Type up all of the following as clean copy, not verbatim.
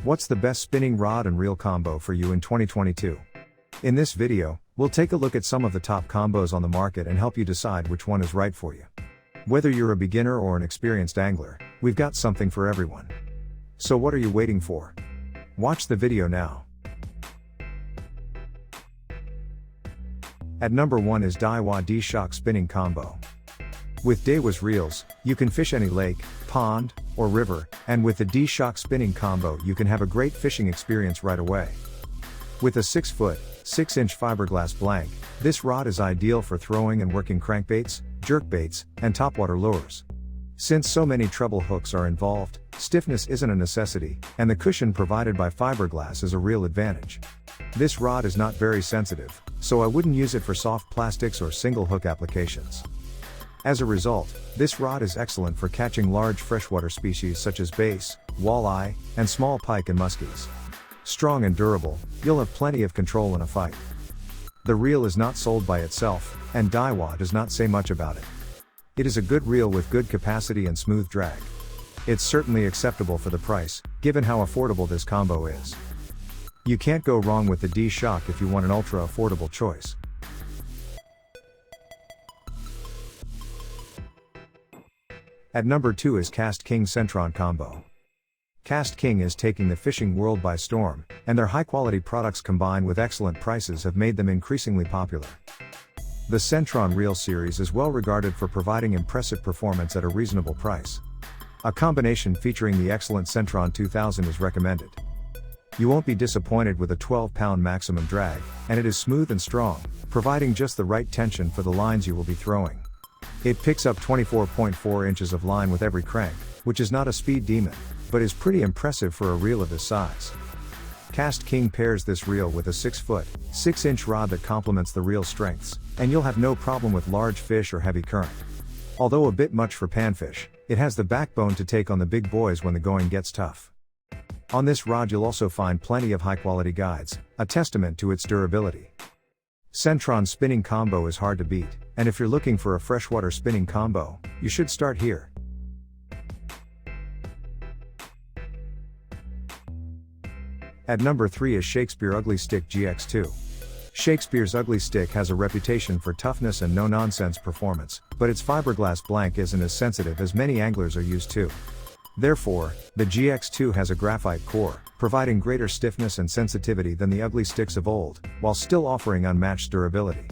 What's the best spinning rod and reel combo for you in 2022? In this video, we'll take a look at some of the top combos on the market and help you decide which one is right for you. Whether you're a beginner or an experienced angler, we've got something for everyone. So what are you waiting for? Watch the video now. At number 1 is Daiwa D-Shock Spinning Combo. With Daiwa's reels, you can fish any lake, pond, or river, and with the D-Shock Spinning Combo you can have a great fishing experience right away. With a 6-foot, 6-inch fiberglass blank, this rod is ideal for throwing and working crankbaits, jerkbaits, and topwater lures. Since so many treble hooks are involved, stiffness isn't a necessity, and the cushion provided by fiberglass is a real advantage. This rod is not very sensitive, so I wouldn't use it for soft plastics or single hook applications. As a result, this rod is excellent for catching large freshwater species such as bass, walleye, and small pike and muskies. Strong and durable, you'll have plenty of control in a fight. The reel is not sold by itself, and Daiwa does not say much about it. It is a good reel with good capacity and smooth drag. It's certainly acceptable for the price, given how affordable this combo is. You can't go wrong with the D-Shock if you want an ultra-affordable choice. At number 2 is Cast King Centron Combo. Cast King is taking the fishing world by storm, and their high-quality products combined with excellent prices have made them increasingly popular. The Centron Reel series is well regarded for providing impressive performance at a reasonable price. A combination featuring the excellent Centron 2000 is recommended. You won't be disappointed with a 12-pound maximum drag, and it is smooth and strong, providing just the right tension for the lines you will be throwing. It picks up 24.4 inches of line with every crank, which is not a speed demon, but is pretty impressive for a reel of this size. Cast King pairs this reel with a 6-foot, 6-inch rod that complements the reel's strengths, and you'll have no problem with large fish or heavy current. Although a bit much for panfish, it has the backbone to take on the big boys when the going gets tough. On this rod you'll also find plenty of high-quality guides, a testament to its durability. Centron's spinning combo is hard to beat, and if you're looking for a freshwater spinning combo, you should start here. At number 3 is Shakespeare Ugly Stick GX2. Shakespeare's Ugly Stick has a reputation for toughness and no-nonsense performance, but its fiberglass blank isn't as sensitive as many anglers are used to. Therefore, the GX2 has a graphite core, providing greater stiffness and sensitivity than the Ugly Sticks of old, while still offering unmatched durability.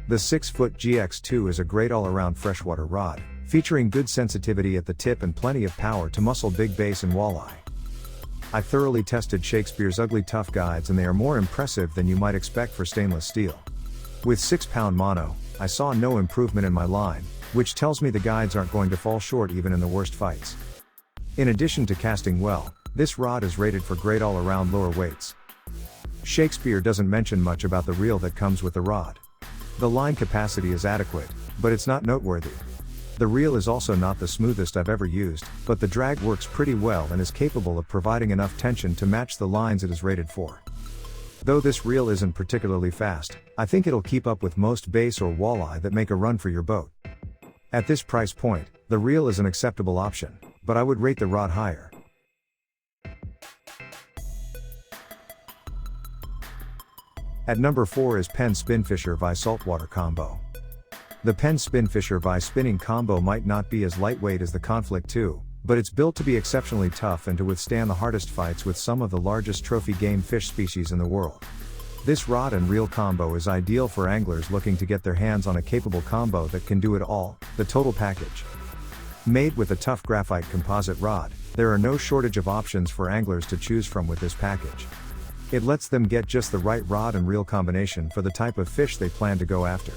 The 6-foot GX2 is a great all-around freshwater rod, featuring good sensitivity at the tip and plenty of power to muscle big bass and walleye. I thoroughly tested Shakespeare's Ugly Tough guides and they are more impressive than you might expect for stainless steel. With 6-pound mono, I saw no improvement in my line, which tells me the guides aren't going to fall short even in the worst fights. In addition to casting well, this rod is rated for great all-around lower weights. Shakespeare doesn't mention much about the reel that comes with the rod. The line capacity is adequate, but it's not noteworthy. The reel is also not the smoothest I've ever used, but the drag works pretty well and is capable of providing enough tension to match the lines it is rated for. Though this reel isn't particularly fast, I think it'll keep up with most bass or walleye that make a run for your boat. At this price point, the reel is an acceptable option, but I would rate the rod higher. At number 4 is Penn Spinfisher Vi Saltwater Combo. The Penn Spinfisher Vi Spinning Combo might not be as lightweight as the Conflict 2, but it's built to be exceptionally tough and to withstand the hardest fights with some of the largest trophy game fish species in the world. This rod and reel combo is ideal for anglers looking to get their hands on a capable combo that can do it all, the total package. Made with a tough graphite composite rod, there are no shortage of options for anglers to choose from with this package. It lets them get just the right rod and reel combination for the type of fish they plan to go after.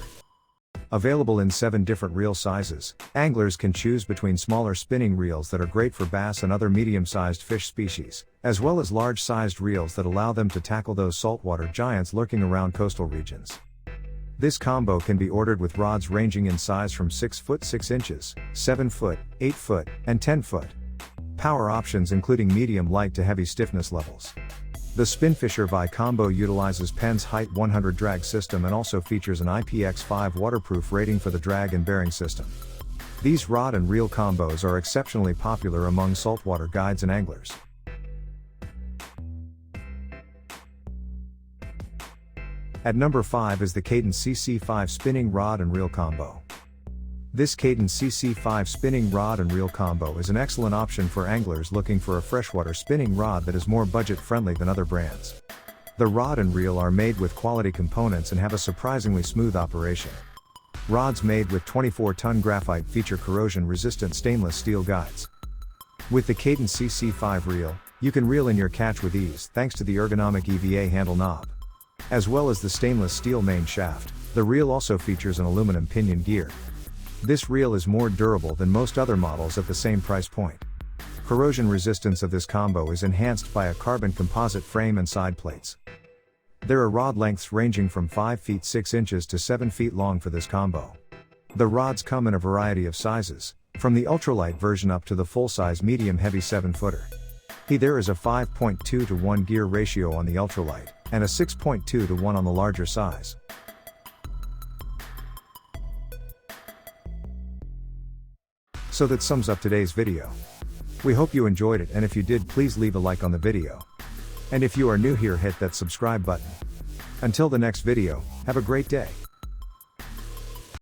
Available in 7 different reel sizes, anglers can choose between smaller spinning reels that are great for bass and other medium-sized fish species, as well as large-sized reels that allow them to tackle those saltwater giants lurking around coastal regions. This combo can be ordered with rods ranging in size from 6 foot 6 inches, 7 foot, 8 foot, and 10 foot. Power options including medium light to heavy stiffness levels. The Spinfisher Vi combo utilizes Penn's Height 100 drag system and also features an IPX5 waterproof rating for the drag and bearing system. These rod and reel combos are exceptionally popular among saltwater guides and anglers. At number 5 is the Cadence CC5 spinning rod and reel combo. This Cadence CC5 spinning rod and reel combo is an excellent option for anglers looking for a freshwater spinning rod that is more budget friendly than other brands. The rod and reel are made with quality components and have a surprisingly smooth operation. Rods made with 24-ton graphite feature corrosion-resistant stainless steel guides. With the Cadence CC5 reel, you can reel in your catch with ease thanks to the ergonomic EVA handle knob. As well as the stainless steel main shaft, the reel also features an aluminum pinion gear. This reel is more durable than most other models at the same price point. Corrosion resistance of this combo is enhanced by a carbon composite frame and side plates. There are rod lengths ranging from 5 feet 6 inches to 7 feet long for this combo. The rods come in a variety of sizes, from the ultralight version up to the full-size medium-heavy 7-footer. There is a 5.2 to 1 gear ratio on the ultralight, and a 6.2 to 1 on the larger size. So that sums up today's video. We hope you enjoyed it, and if you did, please leave a like on the video. And if you are new here, hit that subscribe button. Until the next video, have a great day.